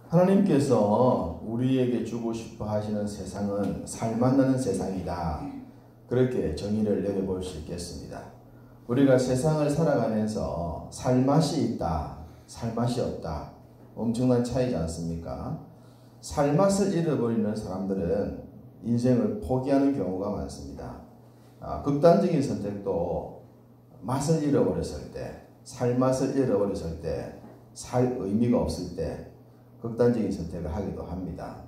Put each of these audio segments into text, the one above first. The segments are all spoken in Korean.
하나님께서 우리에게 주고 싶어 하시는 세상은 살맛나는 세상이다. 그렇게 정의를 내려볼 수 있겠습니다. 우리가 세상을 살아가면서 살맛이 있다, 살맛이 없다. 엄청난 차이지 않습니까? 살맛을 잃어버리는 사람들은 인생을 포기하는 경우가 많습니다. 극단적인 선택도 맛을 잃어버렸을 때, 살맛을 잃어버렸을 때, 살 의미가 없을 때 극단적인 선택을 하기도 합니다.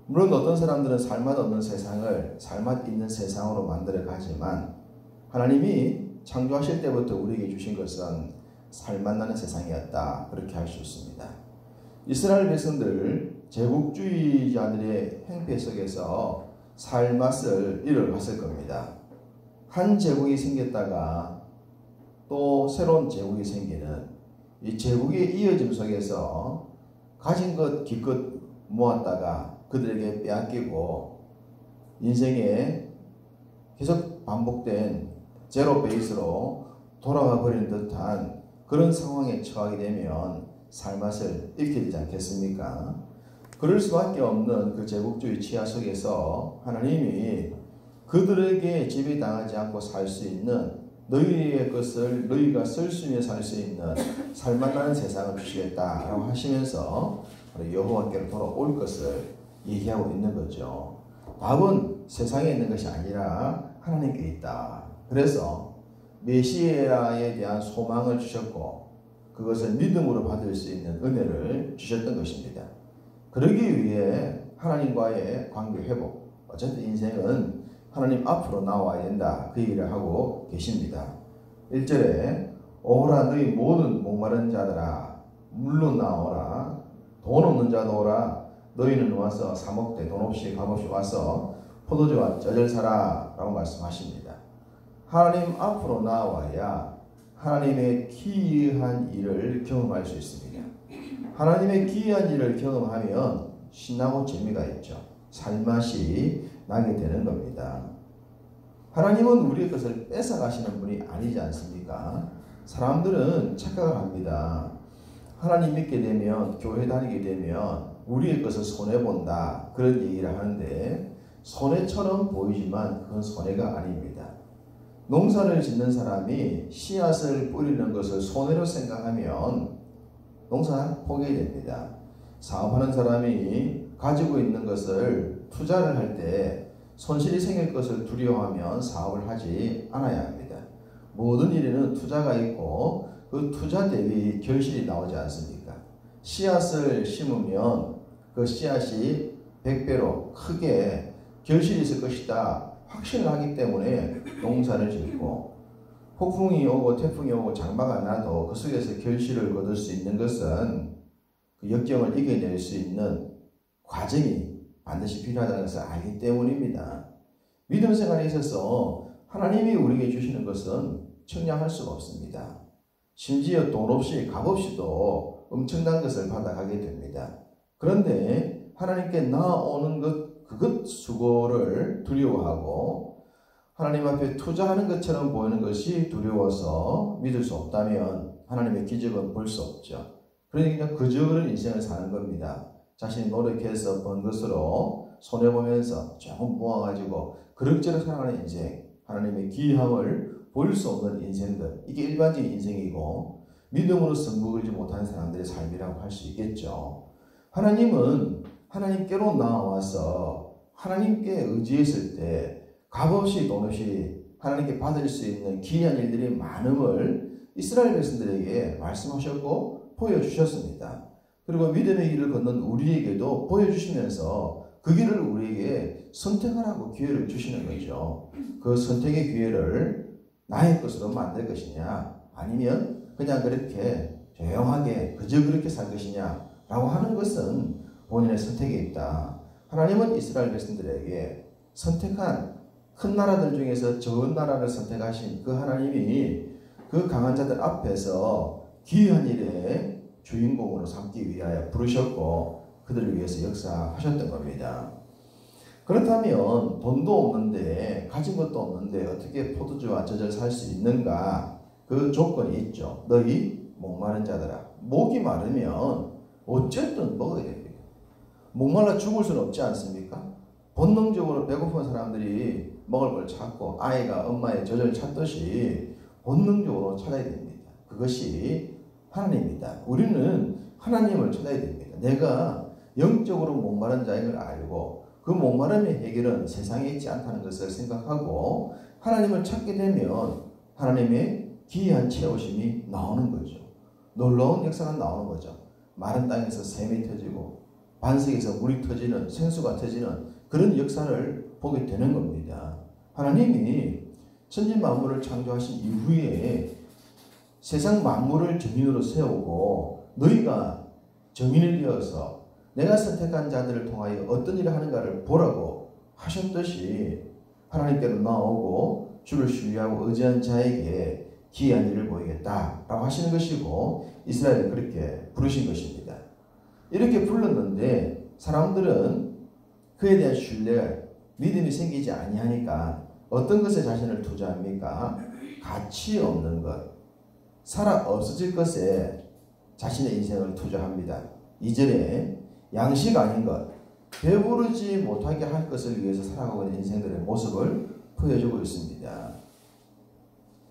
물론 어떤 사람들은 살맛 없는 세상을 살맛 있는 세상으로 만들어 가지만 하나님이 창조하실 때부터 우리에게 주신 것은 살맛 나는 세상이었다. 그렇게 할 수 있습니다. 이스라엘 백성들 제국주의자들의 행패 속에서 살맛을 잃어갔을 겁니다. 한 제국이 생겼다가 또 새로운 제국이 생기는 이 제국의 이어짐 속에서 가진 것 기껏 모았다가 그들에게 빼앗기고 인생에 계속 반복된 제로 베이스로 돌아가 버리는 듯한 그런 상황에 처하게 되면 살맛을 잃게 되지 않겠습니까? 그럴 수밖에 없는 그 제국주의 치하 속에서 하나님이 그들에게 지배당하지 않고 살 수 있는 너희의 것을 너희가 쓸 수 있는 살 수 있는 살맛나는 세상을 주시겠다라고 하시면서 여호와께로 돌아올 것을 얘기하고 있는 거죠. 답은 세상에 있는 것이 아니라 하나님께 있다. 그래서 메시아에 대한 소망을 주셨고 그것을 믿음으로 받을 수 있는 은혜를 주셨던 것입니다. 그러기 위해 하나님과의 관계 회복, 어쨌든 인생은 하나님 앞으로 나와야 된다. 그 얘기를 하고 계십니다. 1절에 오라 너희 모든 목마른 자들아 물로 나오라 돈 없는 자도 오라 너희는 와서 사 먹되 돈 없이 값없이 와서 포도주와 젖을 사라 라고 말씀하십니다. 하나님 앞으로 나와야 하나님의 기이한 일을 경험할 수 있습니다. 하나님의 기이한 일을 경험하면 신나고 재미가 있죠. 살맛이 나게 되는 겁니다. 하나님은 우리의 것을 뺏어가시는 분이 아니지 않습니까? 사람들은 착각을 합니다. 하나님 믿게 되면 교회 다니게 되면 우리의 것을 손해본다 그런 얘기를 하는데 손해처럼 보이지만 그건 손해가 아닙니다. 농사를 짓는 사람이 씨앗을 뿌리는 것을 손해로 생각하면 농사 포기해야 됩니다. 사업하는 사람이 가지고 있는 것을 투자를 할 때 손실이 생길 것을 두려워하면 사업을 하지 않아야 합니다. 모든 일에는 투자가 있고 그 투자 대비 결실이 나오지 않습니까? 씨앗을 심으면 그 씨앗이 100배로 크게 결실이 있을 것이다 확신을 하기 때문에 농사를 짓고 폭풍이 오고 태풍이 오고 장마가 나도 그 속에서 결실을 거둘 수 있는 것은 그 역경을 이겨낼 수 있는 과정이 반드시 필요하다는 것을 알기 때문입니다. 믿음 생활에 있어서 하나님이 우리에게 주시는 것은 청량할 수가 없습니다. 심지어 돈 없이 값 없이도 엄청난 것을 받아가게 됩니다. 그런데 하나님께 나아오는 그것 수고를 두려워하고 하나님 앞에 투자하는 것처럼 보이는 것이 두려워서 믿을 수 없다면 하나님의 기적은 볼 수 없죠. 그러니까 그저 그런 인생을 사는 겁니다. 자신이 노력해서 번 것으로 손해보면서 조금 모아가지고 그럭저럭 살아가는 인생, 하나님의 기이함을 볼 수 없는 인생들, 이게 일반적인 인생이고 믿음으로 승부 걸지 못하는 사람들의 삶이라고 할 수 있겠죠. 하나님은 하나님께로 나와서 하나님께 의지했을 때 값없이 돈 없이 하나님께 받을 수 있는 기이한 일들이 많음을 이스라엘 백성들에게 말씀하셨고 보여주셨습니다. 그리고 믿음의 길을 걷는 우리에게도 보여주시면서 그 길을 우리에게 선택하라고 기회를 주시는 거죠. 그 선택의 기회를 나의 것으로 만들 것이냐 아니면 그냥 그렇게 조용하게 그저 그렇게 살 것이냐 라고 하는 것은 본인의 선택에 있다. 하나님은 이스라엘 백성들에게 선택한 큰 나라들 중에서 적은 나라를 선택하신 그 하나님이 그 강한 자들 앞에서 기이한 일에 주인공으로 삼기 위하여 부르셨고 그들을 위해서 역사하셨던 겁니다. 그렇다면 돈도 없는데 가진 것도 없는데 어떻게 포도주와 젖을 살 수 있는가? 그 조건이 있죠. 너희 목마른 자들아. 목이 마르면 어쨌든 먹어야 됩니다. 목말라 죽을 수는 없지 않습니까? 본능적으로 배고픈 사람들이 먹을 걸 찾고 아이가 엄마의 젖을 찾듯이 본능적으로 찾아야 됩니다. 그것이 하나님입니다. 우리는 하나님을 찾아야 됩니다. 내가 영적으로 목마른 자인 걸 알고 그 목마름의 해결은 세상에 있지 않다는 것을 생각하고 하나님을 찾게 되면 하나님의 기이한 채우심이 나오는 거죠. 놀라운 역사가 나오는 거죠. 마른 땅에서 샘이 터지고 반석에서 물이 터지는, 생수가 터지는 그런 역사를 보게 되는 겁니다. 하나님이 천지 만물을 창조하신 이후에 세상 만물을 정인으로 세우고 너희가 정인이 되어서 내가 선택한 자들을 통하여 어떤 일을 하는가를 보라고 하셨듯이 하나님께로 나오고 주를 신뢰하고 의지한 자에게 기이한 일을 보이겠다라고 하시는 것이고 이스라엘을 그렇게 부르신 것입니다. 이렇게 불렀는데 사람들은 그에 대한 신뢰, 믿음이 생기지 아니하니까 어떤 것에 자신을 투자합니까? 가치 없는 것, 살아 없어질 것에 자신의 인생을 투자합니다. 2절에 양식 아닌 것, 배부르지 못하게 할 것을 위해서 살아가고 있는 인생들의 모습을 보여주고 있습니다.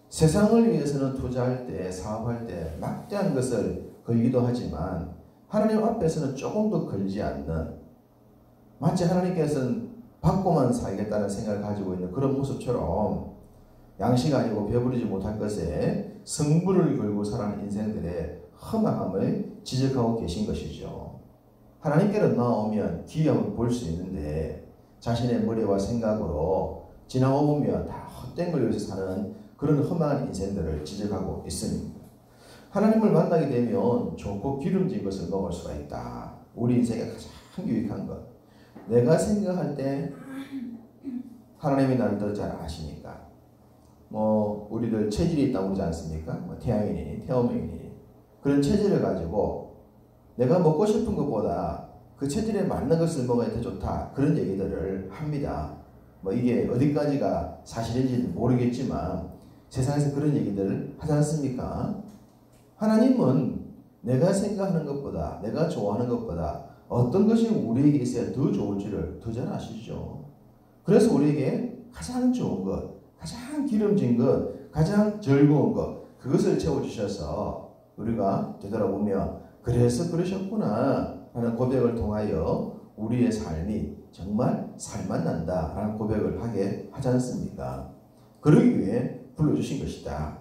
세상을 위해서는 투자할 때, 사업할 때 막대한 것을 걸기도 하지만 하나님 앞에서는 조금도 걸지 않는, 마치 하나님께서는 받고만 살겠다는 생각을 가지고 있는 그런 모습처럼 양식 아니고 배부르지 못할 것에 성불을 걸고 살아가는 인생들의 험함을 지적하고 계신 것이죠. 하나님께로 나오면 기이함을 볼 수 있는데 자신의 머리와 생각으로 지나고 보면 다 헛된 걸 위해서 사는 그런 험한 인생들을 지적하고 있습니다. 하나님을 만나게 되면 좋고 기름진 것을 먹을 수가 있다. 우리 인생에 가장 유익한 것. 내가 생각할 때 하나님이 나를 더 잘 아시니까. 우리들 체질이 있다고 그러지 않습니까? 태양인이니 태어명이니 그런 체질을 가지고 내가 먹고 싶은 것보다 그 체질에 맞는 것을 먹어야 더 좋다. 그런 얘기들을 합니다. 이게 어디까지가 사실인지는 모르겠지만 세상에서 그런 얘기들을 하지 않습니까? 하나님은 내가 생각하는 것보다 내가 좋아하는 것보다 어떤 것이 우리에게 있어야 더 좋을지를 더 잘 아시죠. 그래서 우리에게 가장 좋은 것, 가장 기름진 것, 가장 즐거운 것 그것을 채워주셔서 우리가 되돌아보며 그래서 그러셨구나 라는 고백을 통하여 우리의 삶이 정말 살맛난다 라는 고백을 하게 하지 않습니까? 그러기 위해 불러주신 것이다.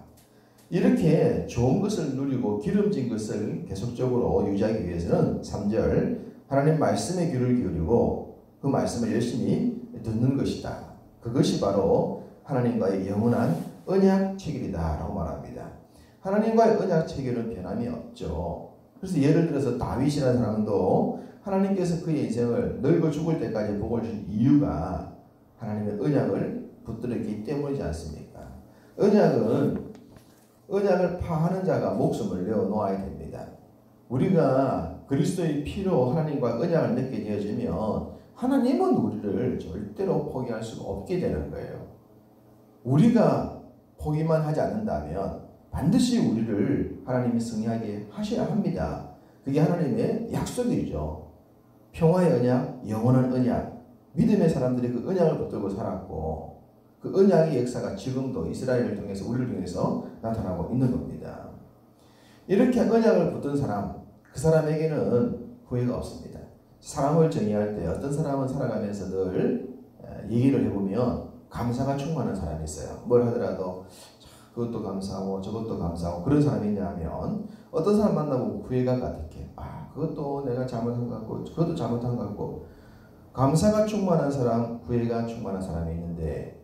이렇게 좋은 것을 누리고 기름진 것을 계속적으로 유지하기 위해서는 3절 하나님 말씀에 귀를 기울이고 그 말씀을 열심히 듣는 것이다. 그것이 바로 하나님과의 영원한 언약 체결이다 라고 말합니다. 하나님과의 언약 체결은 변함이 없죠. 그래서 예를 들어서 다윗이라는 사람도 하나님께서 그의 인생을 늙어 죽을 때까지 복을 준 이유가 하나님의 언약을 붙들었기 때문이지 않습니까? 언약을 파하는 자가 목숨을 내어 놓아야 됩니다. 우리가 그리스도의 피로 하나님과 언약을 맺게 되어지면 하나님은 우리를 절대로 포기할 수가 없게 되는 거예요. 우리가 포기만 하지 않는다면 반드시 우리를 하나님이 승리하게 하셔야 합니다. 그게 하나님의 약속이죠. 평화의 언약, 영원한 언약, 믿음의 사람들이 그 언약을 붙들고 살았고 그 언약의 역사가 지금도 이스라엘을 통해서 우리를 통해서 나타나고 있는 겁니다. 이렇게 언약을 붙든 사람, 그 사람에게는 후회가 없습니다. 사람을 정의할 때 어떤 사람은 살아가면서 늘 얘기를 해보면 감사가 충만한 사람이 있어요. 뭘 하더라도 그것도 감사하고 저것도 감사하고 그런 사람이 있냐 하면 어떤 사람 만나보고 후회가 가득해. 그것도 내가 잘못한 것 같고 그것도 잘못한 것 같고. 감사가 충만한 사람, 후회가 충만한 사람이 있는데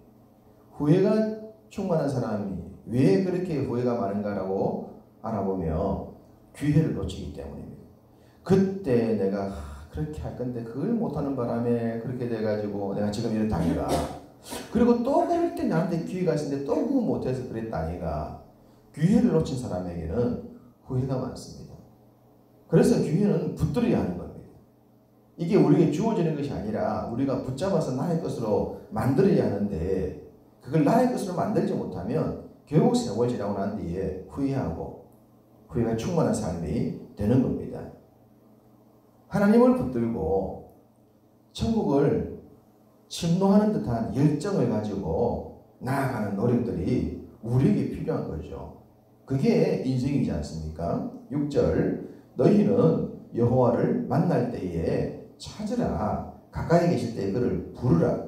후회가 충만한 사람이 왜 그렇게 후회가 많은가라고 알아보면 기회를 놓치기 때문입니다. 그때 내가 그렇게 할 건데 그걸 못하는 바람에 그렇게 돼가지고 내가 지금 이렇다 아니가. 그리고 또 그럴 때 나한테 기회가 있었는데 또 그거 못해서 그랬다 아니가. 기회를 놓친 사람에게는 후회가 많습니다. 그래서 기회는 붙들어야 하는 겁니다. 이게 우리에게 주어지는 것이 아니라 우리가 붙잡아서 나의 것으로 만들어야 하는데 그걸 나의 것으로 만들지 못하면 결국 세월 지나고 난 뒤에 후회하고 후회가 충만한 삶이 되는 겁니다. 하나님을 붙들고 천국을 침노하는 듯한 열정을 가지고 나아가는 노력들이 우리에게 필요한 거죠. 그게 인생이지 않습니까? 6절 너희는 여호와를 만날 때에 찾으라. 가까이 계실 때에 그를 부르라.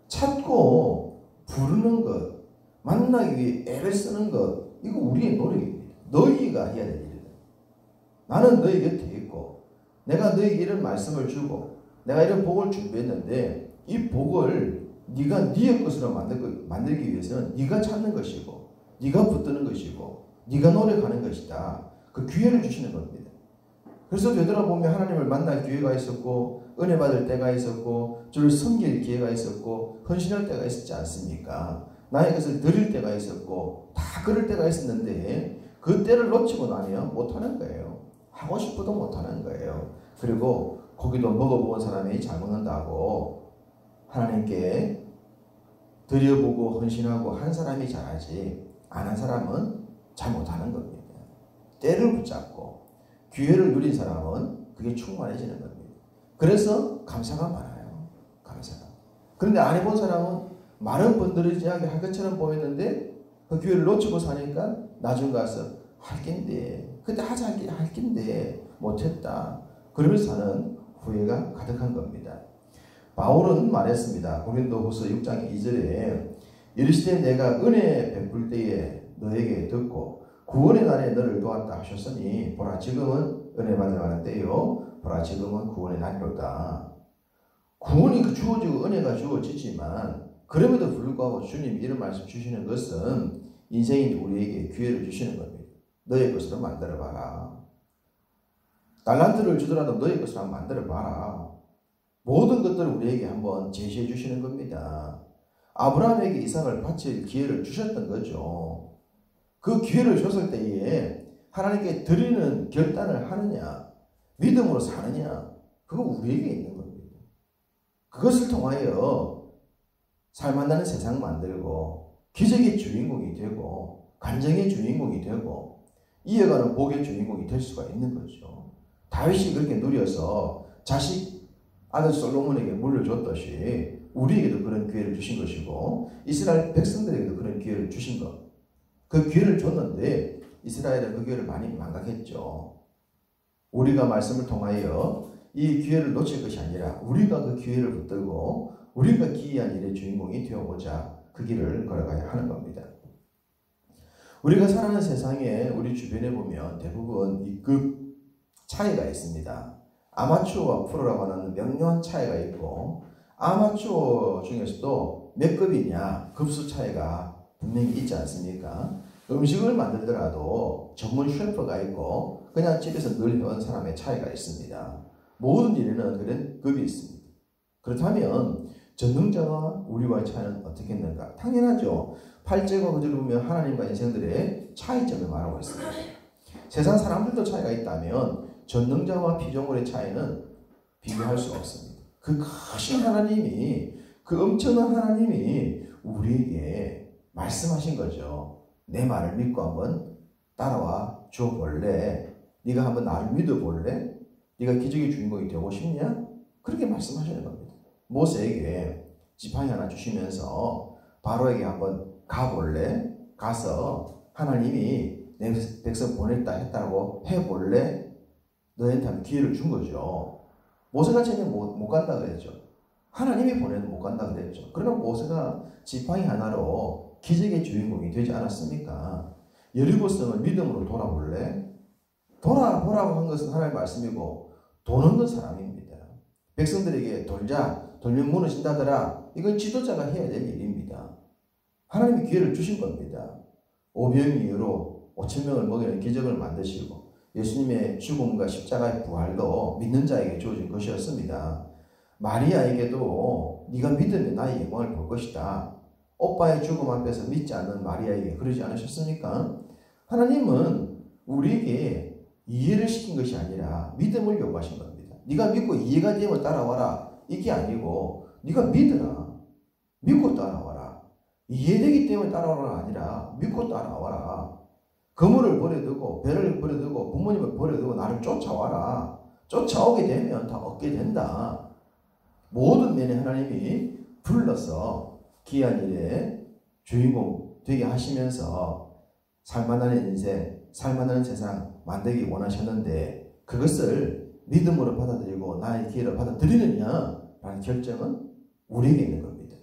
찾고 부르는 것, 만나기 위해 애를 쓰는 것, 이거 우리의 노력입니다. 너희가 해야 될 일이다. 나는 너희 곁에 있고 내가 너희에게 이런 말씀을 주고 내가 이런 복을 준비했는데 이 복을 네가 네의 것으로 만들기 위해서는 네가 찾는 것이고 네가 붙드는 것이고 네가 노력하는 것이다. 그 기회를 주시는 겁니다. 그래서 되돌아보면 하나님을 만날 기회가 있었고 은혜 받을 때가 있었고 주를 섬길 기회가 있었고 헌신할 때가 있었지 않습니까? 나의 것을 드릴 때가 있었고 다 그럴 때가 있었는데 그 때를 놓치고 나면 못하는 거예요. 하고 싶어도 못하는 거예요. 그리고 고기도 먹어본 사람이 잘 먹는다고 하나님께 드려보고 헌신하고 한 사람이 잘하지 안 한 사람은 잘 못하는 겁니다. 때를 붙잡고 기회를 누린 사람은 그게 충만해지는 겁니다. 그래서 감사가 많아요. 감사가. 그런데 안 해본 사람은 말은 번드러지하게 할 것처럼 보였는데 그 기회를 놓치고 사니까 나중 가서 할 낀데 그때 하자 할 낀데 못했다. 그러면서 사는 후회가 가득한 겁니다. 바울은 말했습니다. 고린도후서 6장 2절에 이르시되 내가 은혜 베풀 때에 너에게 듣고 구원의 날에 너를 도왔다 하셨으니 보라 지금은 은혜 받을 만한 때요 보라 지금은 구원의 날이로다. 구원이 주어지고 은혜가 주어지지만 그럼에도 불구하고 주님이 이런 말씀 주시는 것은 인생인 우리에게 기회를 주시는 겁니다. 너의 것으로 만들어봐라. 달란트를 주더라도 너의 것으로 한번 만들어봐라. 모든 것들을 우리에게 한번 제시해 주시는 겁니다. 아브라함에게 이삭을 바칠 기회를 주셨던 거죠. 그 기회를 줬을 때에 하나님께 드리는 결단을 하느냐 믿음으로 사느냐 그거 우리에게 있는 겁니다. 그것을 통하여 살만나는 세상 만들고 기적의 주인공이 되고 간증의 주인공이 되고 이어가는 복의 주인공이 될 수가 있는 거죠. 다윗이 그렇게 누려서 자식 아들 솔로몬에게 물려줬듯이 우리에게도 그런 기회를 주신 것이고 이스라엘 백성들에게도 그런 기회를 주신 것. 그 기회를 줬는데 이스라엘은 그 기회를 많이 망각했죠. 우리가 말씀을 통하여 이 기회를 놓칠 것이 아니라 우리가 그 기회를 붙들고 우리가 기이한 일의 주인공이 되어보자 그 길을 걸어가야 하는 겁니다. 우리가 살아가는 세상에 우리 주변에 보면 대부분 이 급 차이가 있습니다. 아마추어와 프로라고 하는 명료한 차이가 있고 아마추어 중에서도 몇 급이냐 급수 차이가 분명히 있지 않습니까? 음식을 만들더라도 전문 셰프가 있고 그냥 집에서 늘 해온 사람의 차이가 있습니다. 모든 일에는 그런 급이 있습니다. 그렇다면 전능자와 우리와의 차이는 어떻겠는가? 당연하죠. 8절과 9절을 보면 하나님과 인생들의 차이점을 말하고 있습니다. 세상 사람들도 차이가 있다면 전능자와 피조물의 차이는 비교할 수 없습니다. 그 크신 하나님이 그 엄청난 하나님이 우리에게 말씀하신 거죠. 내 말을 믿고 한번 따라와 줘볼래? 네가 한번 나를 믿어볼래? 네가 기적의 주인공이 되고 싶냐? 그렇게 말씀하시는 겁니다. 모세에게 지팡이 하나 주시면서 바로에게 한번 가볼래? 가서 하나님이 내 백성 보냈다 했다고 해볼래? 너희한테 한번 기회를 준 거죠. 모세가 전혀 못 간다 그랬죠. 하나님이 보내도 못 간다 그랬죠. 그러나 모세가 지팡이 하나로 기적의 주인공이 되지 않았습니까? 여리고성을 믿음으로 돌아볼래? 돌아보라고 한 것은 하나님의 말씀이고 도는 건 사람입니다. 백성들에게 돌자, 돌면 무너진다더라. 이건 지도자가 해야 될 일입니다. 하나님이 기회를 주신 겁니다. 오병이어로 5,000명을 먹이는 기적을 만드시고 예수님의 죽음과 십자가의 부활도 믿는 자에게 주어진 것이었습니다. 마리아에게도 네가 믿으면 나의 영광을 볼 것이다. 오빠의 죽음 앞에서 믿지 않는 마리아에게 그러지 않으셨습니까? 하나님은 우리에게 이해를 시킨 것이 아니라 믿음을 요구하신 겁니다. 네가 믿고 이해가 되면 따라와라. 이게 아니고 네가 믿으라. 믿고 따라와라. 이해되기 때문에 따라와라 아니라 믿고 따라와라. 그물을 버려두고 배를 버려두고 부모님을 버려두고 나를 쫓아와라. 쫓아오게 되면 다 얻게 된다. 모든 면에 하나님이 불러서 귀한 일에 주인공 되게 하시면서 살만한 인생, 살만한 세상 만들기 원하셨는데 그것을 믿음으로 받아들이고 나의 기회를 받아들이느냐라는 결정은 우리에게 있는 겁니다.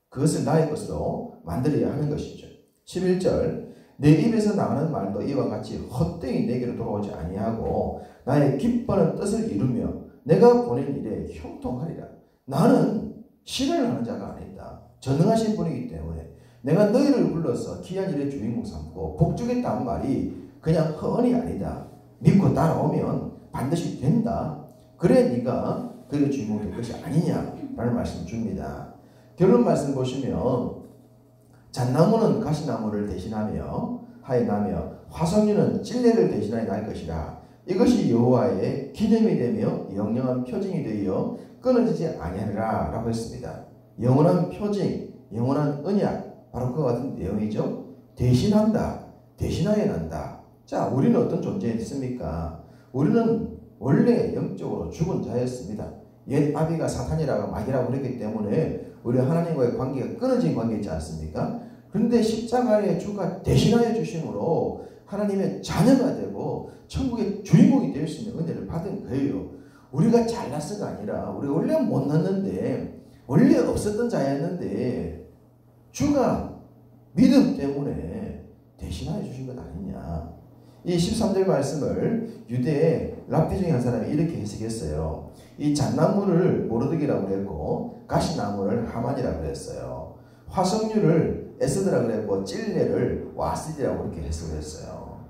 그것을 나의 것으로 만들어야 하는 것이죠. 11절 내 입에서 나가는 말도 이와 같이 헛되이 내게로 돌아오지 아니하고 나의 기뻐하는 뜻을 이루며 내가 보낸 일에 형통하리라. 나는 실현을 하는 자가 아니다. 전능하신 분이기 때문에 내가 너희를 불러서 귀한 일의 주인공 삼고 복주겠다는 말이 그냥 허언이 아니다. 믿고 따라오면 반드시 된다. 그래 네가 그의 주인공이 될 것이 아니냐라는 말씀을 줍니다. 결론 말씀 보시면 잣나무는 가시나무를 대신하며 하여나며 화석류는 찔레를 대신하여 날 것이라. 이것이 여호와의 기념이 되며 영영한 표징이 되어 끊어지지 아니하리라 라고 했습니다. 영원한 표징, 영원한 언약, 바로 그와 같은 내용이죠. 대신한다, 대신하여 난다. 자, 우리는 어떤 존재였습니까? 우리는 원래 영적으로 죽은 자였습니다. 옛 아비가 사탄이라고 마귀라고 그랬기 때문에 우리 하나님과의 관계가 끊어진 관계이지 않습니까? 그런데 십자가의 주가 대신하여 주심으로 하나님의 자녀가 되고 천국의 주인공이 될 수 있는 은혜를 받은 거예요. 우리가 잘났어가 아니라 우리가 원래 못났는데 원래 없었던 자였는데 주가 믿음 때문에 대신하여 주신 것 아니냐. 이 13절 말씀을 유대의 랍비 중에 한 사람이 이렇게 해석했어요. 이 잣나무를 모르드기라고 그랬고 가시나무를 하만이라고 그랬어요. 화석류를 에스드라고 그랬고 찔레를 와스디라고 그렇게 해석을 했어요.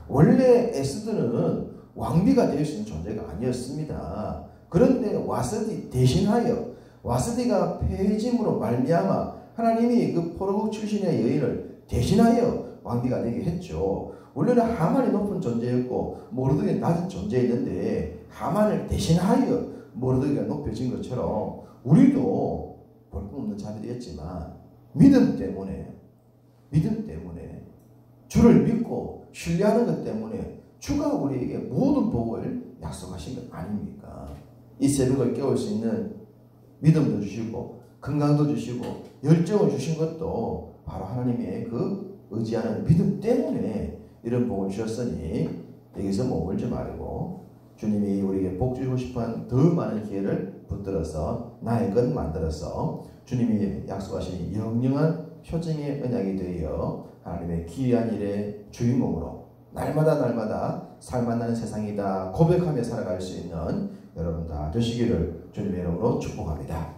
원래 에스드는 왕비가 될 수 있는 존재가 아니었습니다. 그런데 와스디 대신하여 와스디가 폐해짐으로 말미암아 하나님이 그 포로국 출신의 여인을 대신하여 왕비가 되게 했죠. 원래는 하만이 높은 존재였고 모르드기가 낮은 존재였는데 하만을 대신하여 모르드기가 높여진 것처럼 우리도 볼품없는 자들이었지만 믿음 때문에 주를 믿고 신뢰하는 것 때문에 주가 우리에게 모든 복을 약속하신 것 아닙니까? 이 새벽을 깨울 수 있는 믿음도 주시고 건강도 주시고 열정을 주신 것도 바로 하나님의 그 의지하는 믿음 때문에 이런 복을 주셨으니 여기서 머물지 말고 주님이 우리에게 복 주시고 싶은 더 많은 기회를 붙들어서 나의 것 만들어서 주님이 약속하신 영영한 표징의 언약이 되어 하나님의 귀한 일의 주인공으로 날마다 살만나는 세상이다 고백하며 살아갈 수 있는 여러분 다 되시기를 주님의 이름으로 축복합니다.